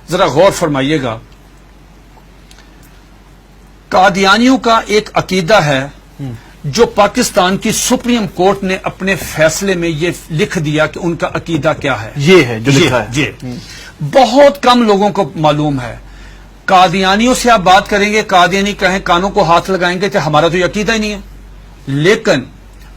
ذرا غور فرمائیے گا. قادیانیوں کا ایک عقیدہ ہے جو پاکستان کی سپریم کورٹ نے اپنے فیصلے میں یہ لکھ دیا کہ ان کا عقیدہ کیا ہے. یہ ہے جو لکھا ہے. جی بہت کم لوگوں کو معلوم ہے. قادیانیوں سے آپ بات کریں گے, قادیانی کہیں کانوں کو ہاتھ لگائیں گے کہ ہمارا تو یہ عقیدہ ہی نہیں ہے. لیکن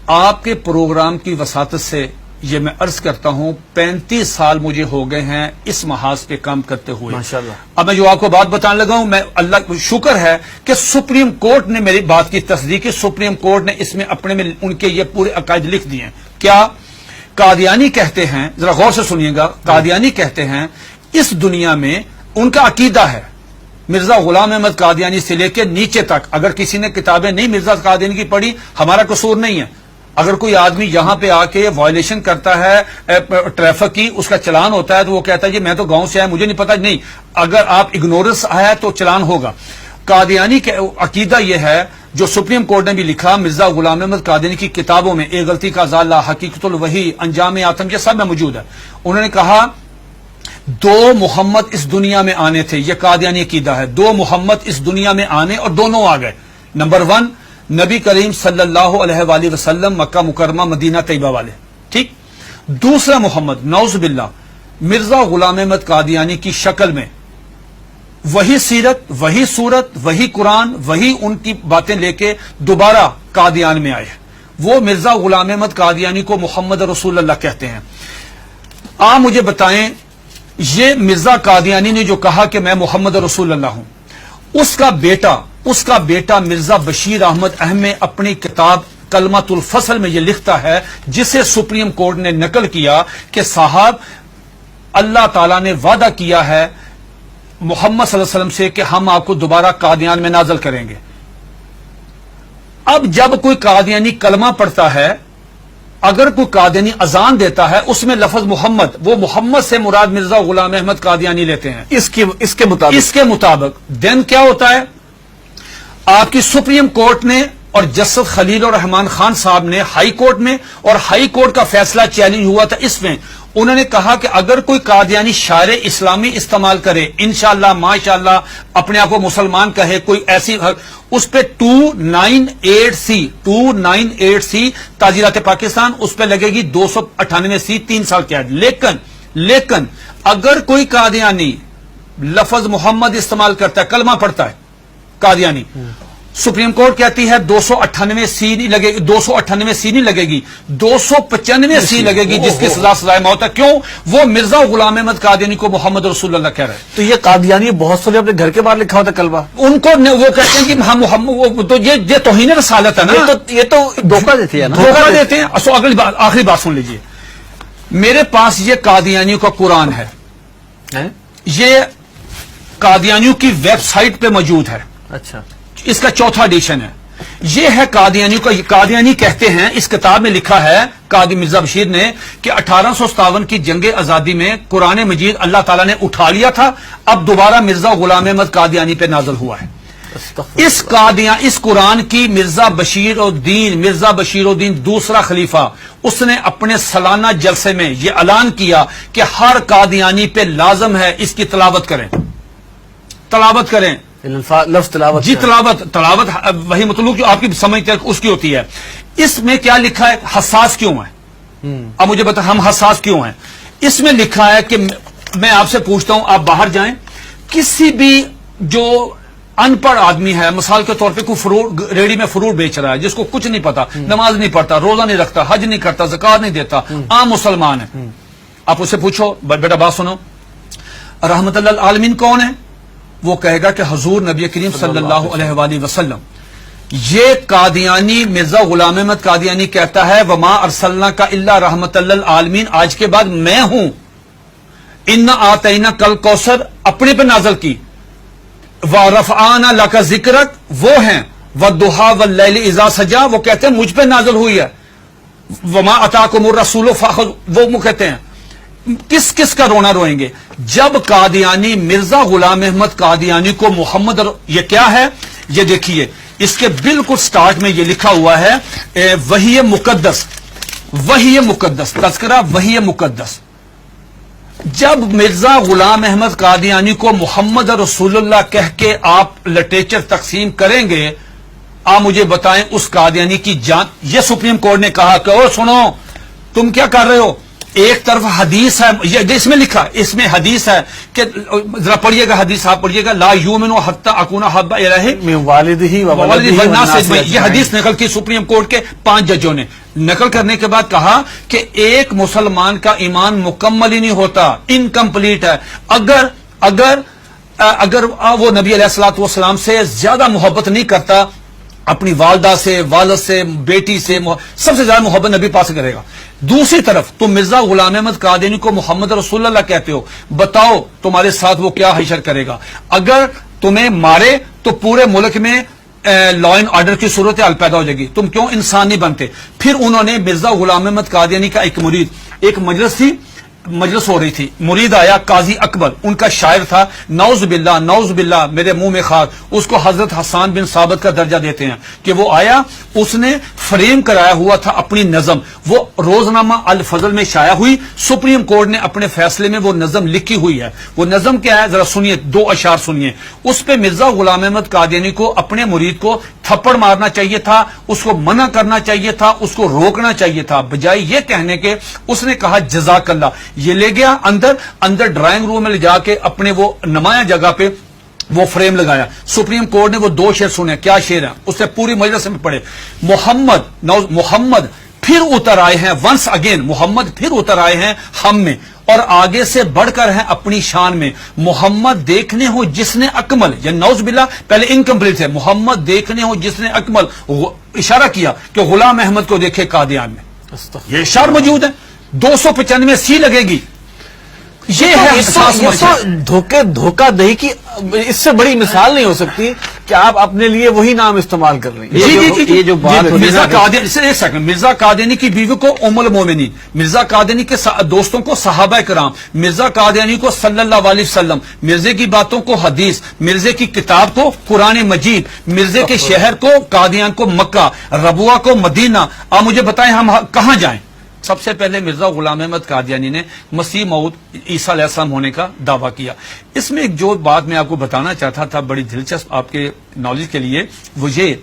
آپ کے پروگرام کی وساطت سے یہ میں عرض کرتا ہوں 35 سال مجھے ہو گئے ہیں اس محاذ پہ کام کرتے ہوئے. ماشاءاللہ. اب میں جو آپ کو بات بتانے لگا ہوں, میں اللہ شکر ہے کہ سپریم کورٹ نے میری بات کی تصدیق کی. سپریم کورٹ نے اس میں اپنے میں ان کے یہ پورے عقائد لکھ دیے ہیں. کیا قادیانی کہتے ہیں, ذرا غور سے سنیے گا, قادیانی کہتے ہیں اس دنیا میں ان کا عقیدہ ہے مرزا غلام احمد قادیانی سے لے کے نیچے تک. اگر کسی نے کتابیں نہیں مرزا قادیانی کی پڑھی, ہمارا قصور نہیں ہے. اگر کوئی آدمی یہاں پہ آ کے وائلیشن کرتا ہے ٹریفک کی, اس کا چلان ہوتا ہے تو وہ کہتا ہے جی میں تو گاؤں سے آیا, مجھے نہیں پتا. نہیں, اگر آپ اگنورنس آیا تو چلان ہوگا. قادیانی کا عقیدہ یہ ہے جو سپریم کورٹ نے بھی لکھا مرزا غلام احمد قادیانی کی کتابوں میں, ایک غلطی کا ازالہ, حقیقت الوحی, انجام آتم, یہ سب میں موجود ہے. انہوں نے کہا 2 محمد اس دنیا میں آنے تھے. یہ قادیانی عقیدہ ہے. 2 محمد اس دنیا میں آنے اور دونوں آ گئے. نمبر 1 نبی کریم صلی اللہ علیہ وآلہ وسلم, مکہ مکرمہ مدینہ طیبہ والے, ٹھیک. دوسرا محمد نعوذ باللہ مرزا غلام احمد قادیانی کی شکل میں, وہی سیرت, وہی صورت, وہی قرآن, وہی ان کی باتیں لے کے دوبارہ قادیان میں آئے. وہ مرزا غلام احمد قادیانی کو محمد رسول اللہ کہتے ہیں. آپ مجھے بتائیں, یہ مرزا قادیانی نے جو کہا کہ میں محمد رسول اللہ ہوں, اس کا بیٹا مرزا بشیر احمد احمد اپنی کتاب کلمۃ الفصل میں یہ لکھتا ہے, جسے سپریم کورٹ نے نقل کیا کہ صاحب اللہ تعالیٰ نے وعدہ کیا ہے محمد صلی اللہ علیہ وسلم سے کہ ہم آپ کو دوبارہ قادیان میں نازل کریں گے. اب جب کوئی قادیانی کلمہ پڑھتا ہے, اگر کوئی قادیانی اذان دیتا ہے, اس میں لفظ محمد, وہ محمد سے مراد مرزا غلام احمد قادیانی لیتے ہیں اس کے مطابق دین کیا ہوتا ہے. آپ کی سپریم کورٹ نے اور جسٹس خلیل الرحمان خان صاحب نے ہائی کورٹ میں, اور ہائی کورٹ کا فیصلہ چیلنج ہوا تھا اس میں, انہوں نے کہا کہ اگر کوئی قادیانی شاعر اسلامی استعمال کرے, انشاءاللہ ماشاءاللہ اپنے آپ کو مسلمان کہے, کوئی ایسی, اس پہ 298C تعزیرات پاکستان, اس پہ لگے گی 298C 3 سال قید. لیکن اگر کوئی قادیانی لفظ محمد استعمال کرتا ہے, کلمہ پڑھتا ہے قادیانی, سپریم کورٹ کہتی ہے 298C نہیں لگے گی, 298C نہیں لگے گی, 295C لگے گی, جس کی سزا سزائے موت ہے. کیوں؟ وہ مرزا غلام احمد قادیانی کو محمد رسول اللہ کہہ رہے ہیں. تو یہ قادیانی بہت سارے اپنے گھر کے باہر لکھا ہوتا کلمہ, ان کو وہ کہتے ہیں کہ ہم محمد, تو یہ توہین رسالت ہے نا, یہ تو دھوکہ دیتے ہیں نا, دھوکہ دیتے ہیں. آخری بات سن لیجئے, میرے پاس یہ قادیانیوں کا قرآن ہے, یہ قادیانیوں کی ویب سائٹ پہ موجود ہے. اچھا, اس کا 4تھا ایڈیشن ہے. یہ ہے قادیانیوں کا. قادیانی کہتے ہیں, اس کتاب میں لکھا ہے قادی مرزا بشیر نے کہ 1857 کی جنگ آزادی میں قرآن مجید اللہ تعالیٰ نے اٹھا لیا تھا, اب دوبارہ مرزا غلام احمد قادیانی پہ نازل ہوا ہے. اس قرآن کی مرزا بشیر الدین دوسرا خلیفہ, اس نے اپنے سالانہ جلسے میں یہ اعلان کیا کہ ہر قادیانی پہ لازم ہے اس کی تلاوت کریں. لفظ تلاوت, جی تلاوت وہی مطلوب جو آپ کی سمجھ اس کی ہوتی ہے. اس میں کیا لکھا ہے, حساس کیوں ہے. اب مجھے بتا ہم حساس کیوں ہیں. اس میں لکھا ہے کہ میں آپ سے پوچھتا ہوں, آپ باہر جائیں, کسی بھی جو ان پڑھ آدمی ہے, مثال کے طور پہ کوئی ریڑی میں فروٹ بیچ رہا ہے, جس کو کچھ نہیں پتا, نماز نہیں پڑھتا, روزہ نہیں رکھتا, حج نہیں کرتا, زکات نہیں دیتا, عام مسلمان ہے, آپ اسے پوچھو بیٹا بات سنو, رحمت اللہ العالمین کون ہے؟ وہ کہے گا کہ حضور نبی کریم صلی اللہ علیہ وآلہ وسلم. یہ قادیانی مرزا غلام احمد قادیانی کہتا ہے وما ارسلناک الا رحمت للعالمین, آج کے بعد میں ہوں. انا آتینا کل کوثر اپنے پہ نازل کی, ورفعنا لک ذکرک وہ ہیں, والضحی واللیل اذا سجا وہ کہتے ہیں مجھ پہ نازل ہوئی ہے, وما اتاکم الرسول فخذوہ وہ کہتے ہیں. کس کا رونا روئیں گے جب قادیانی مرزا غلام احمد قادیانی کو محمد یہ کیا ہے, یہ دیکھیے اس کے بالکل سٹارٹ میں یہ لکھا ہوا ہے وحی مقدس تذکرہ وحی مقدس. جب مرزا غلام احمد قادیانی کو محمد رسول اللہ کہہ کے آپ لٹریچر تقسیم کریں گے، آپ مجھے بتائیں اس قادیانی کی جان. یہ سپریم کورٹ نے کہا کہ او سنو تم کیا کر رہے ہو، ایک طرف حدیث ہے، یہ اس میں لکھا، اس میں حدیث ہے کہ ذرا پڑھیے گا حدیث، آپ پڑھیے گا، لا یؤمن حتی اکون احب الیہ من والدہ و ولدہ والناس والناس اجمعین. یہ حدیث نقل کی سپریم کورٹ کے 5 ججوں نے. نقل کرنے کے بعد کہا کہ ایک مسلمان کا ایمان مکمل ہی نہیں ہوتا، انکمپلیٹ ہے اگر وہ نبی علیہ الصلوۃ والسلام سے زیادہ محبت نہیں کرتا، اپنی والدہ سے، والد سے، بیٹی سے، سب سے زیادہ محبت نبی پاس کرے گا. دوسری طرف تم مرزا غلام احمد قادیانی کو محمد رسول اللہ کہتے ہو، بتاؤ تمہارے ساتھ وہ کیا حشر کرے گا. اگر تمہیں مارے تو پورے ملک میں لا اینڈ آرڈر کی صورتحال پیدا ہو جائے گی، تم کیوں انسان نہیں بنتے. پھر انہوں نے مرزا غلام احمد قادیانی کا ایک مرید، ایک مجلس ہو رہی تھی، مرید آیا قاضی اکبر، ان کا شاعر تھا، نعوذ باللہ نعوذ باللہ میرے منہ میں خاک، اس کو حضرت حسان بن ثابت کا درجہ دیتے ہیں کہ وہ آیا، اس نے فریم کرایا ہوا تھا اپنی نظم، وہ روزنامہ الفضل میں شائع ہوئی، سپریم کورٹ نے اپنے فیصلے میں وہ نظم لکھی ہوئی ہے. وہ نظم کیا ہے ذرا سنیے، 2 اشعار سنیے. اس پہ مرزا غلام احمد قادیانی کو اپنے مرید کو تھپڑ مارنا چاہیے تھا، اس کو منع کرنا چاہیے تھا، اس کو روکنا چاہیے تھا، بجائے یہ کہنے کے اس نے کہا جزاک اللہ. یہ لے گیا اندر ڈرائنگ روم میں لے جا کے اپنے وہ نمایاں جگہ پہ وہ فریم لگایا. سپریم کورٹ نے وہ 2 شعر سنے. کیا شعر ہیں اس نے پوری مجلس میں پڑھے. محمد پھر اتر آئے ہیں، ونس اگین محمد پھر اتر آئے ہیں ہم میں، اور آگے سے بڑھ کر ہیں اپنی شان میں. محمد دیکھنے ہو جس نے اکمل، یا نعوذ باللہ پہلے انکمپلیٹ ہے، محمد دیکھنے ہو جس نے اکمل، اشارہ کیا کہ غلام احمد کو دیکھے قادیان میں. یہ اشعار موجود ہے، 295 سی لگے گی. یہ ہے دھوکہ دہی کی اس سے بڑی مثال نہیں ہو سکتی کہ آپ اپنے لیے وہی نام استعمال کر رہے ہیں. یہ جو بات مرزا قادیانی، ایک سیکنڈ، مرزا قادیانی کی بیوی کو ام المومنین، مرزا قادیانی کے دوستوں کو صحابہ کرام، مرزا قادیانی کو صلی اللہ علیہ وسلم، مرزے کی باتوں کو حدیث، مرزے کی کتاب کو قرآن مجید، مرزے کے شہر کو قادیان کو مکہ، ربوہ کو مدینہ. آپ مجھے بتائیں ہم کہاں جائیں؟ سب سے پہلے مرزا غلام احمد قادیانی نے مسیح موعود عیسیٰ علیہ السلام ہونے کا دعویٰ کیا. اس میں ایک جو بات میں آپ کو بتانا چاہتا تھا بڑی دلچسپ آپ کے نالج کے لیے، وہ یہ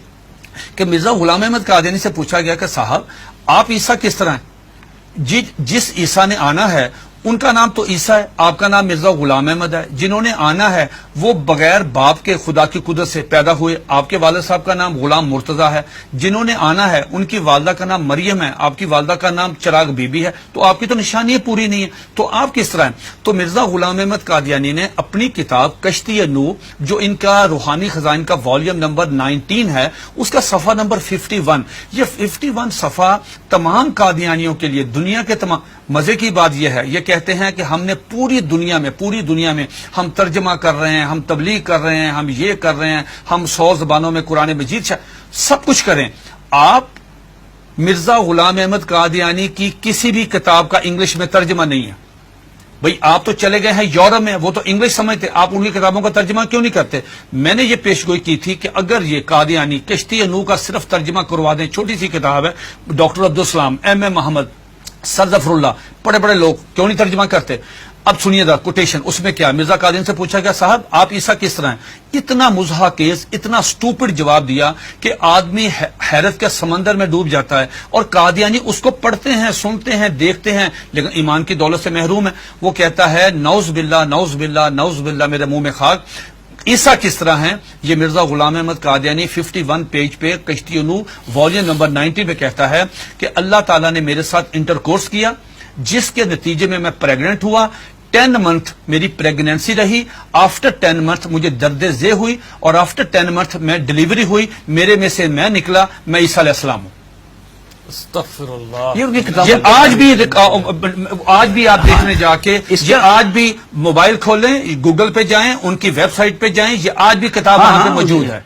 کہ مرزا غلام احمد قادیانی سے پوچھا گیا کہ صاحب آپ عیسیٰ کس طرح ہیں؟ جس عیسیٰ نے آنا ہے ان کا نام تو عیسیٰ ہے، آپ کا نام مرزا غلام احمد ہے. جنہوں نے آنا ہے وہ بغیر باپ کے خدا کی قدرت سے پیدا ہوئے، آپ کے والد صاحب کا نام غلام مرتضیٰ ہے. جنہوں نے آنا ہے ان کی والدہ کا نام مریم ہے، آپ کی والدہ کا نام چراغ بی بی ہے. تو آپ کی تو نشانی پوری نہیں ہے، تو آپ کس طرح ہیں؟ تو مرزا غلام احمد قادیانی نے اپنی کتاب کشتی نوح، جو ان کا روحانی خزائن کا والیوم نمبر 19 ہے، اس کا صفحہ نمبر 51، یہ 51 صفحہ تمام قادیانیوں کے لیے، دنیا کے تمام. مزے کی بات یہ ہے، یہ کہتے ہیں کہ ہم نے پوری دنیا میں ہم ترجمہ کر رہے ہیں، ہم تبلیغ کر رہے ہیں، ہم یہ کر رہے ہیں، ہم 100 زبانوں میں قرآن مجید سب کچھ کریں. آپ مرزا غلام احمد قادیانی کی کسی بھی کتاب کا انگلش میں ترجمہ نہیں ہے. بھئی آپ تو چلے گئے ہیں یورپ میں، وہ تو انگلش سمجھتے، آپ ان کی کتابوں کا ترجمہ کیوں نہیں کرتے؟ میں نے یہ پیشگوئی کی تھی کہ اگر یہ قادیانی کشتی نوح کا صرف ترجمہ کروا دیں، چھوٹی سی کتاب ہے، ڈاکٹر عبدالسلام، ایم محمد، سر ظفر اللہ، بڑے لوگ کیوں نہیں ترجمہ کرتے؟ اب سنیے دا کوٹیشن، اس میں کیا مرزا قادیانی سے پوچھا گیا صاحب آپ عیسیٰ کس طرح ہیں؟ اتنا مضحکیز، اتنا سٹوپڈ جواب دیا کہ آدمی حیرت کے سمندر میں ڈوب جاتا ہے. اور قادیانی اس کو پڑھتے ہیں، سنتے ہیں، دیکھتے ہیں، لیکن ایمان کی دولت سے محروم ہے. وہ کہتا ہے نعوذ باللہ نعوذ باللہ نعوذ باللہ میرے منہ میں خاک. عیسیٰ کس طرح ہیں؟ یہ مرزا غلام احمد قادیانی 51 پیج پہ کشتی نوح والیوم نمبر 19 پہ کہتا ہے کہ اللہ تعالیٰ نے میرے ساتھ انٹرکورس کیا، جس کے نتیجے میں پریگننٹ ہوا. 10 منتھ میری پریگنینسی رہی. آفٹر 10 منتھ مجھے درد ذیل ہوئی، اور آفٹر 10 منتھ میں ڈیلیوری ہوئی، میرے میں سے میں نکلا، میں عیسیٰ علیہ السلام ہوں. استغفر اللہ. یہ آج بھی آپ دیکھنے جا کے، یہ آج بھی موبائل کھولیں، گوگل پہ جائیں، ان کی ویب سائٹ پہ جائیں، یہ آج بھی کتاب وہاں پہ موجود ہے.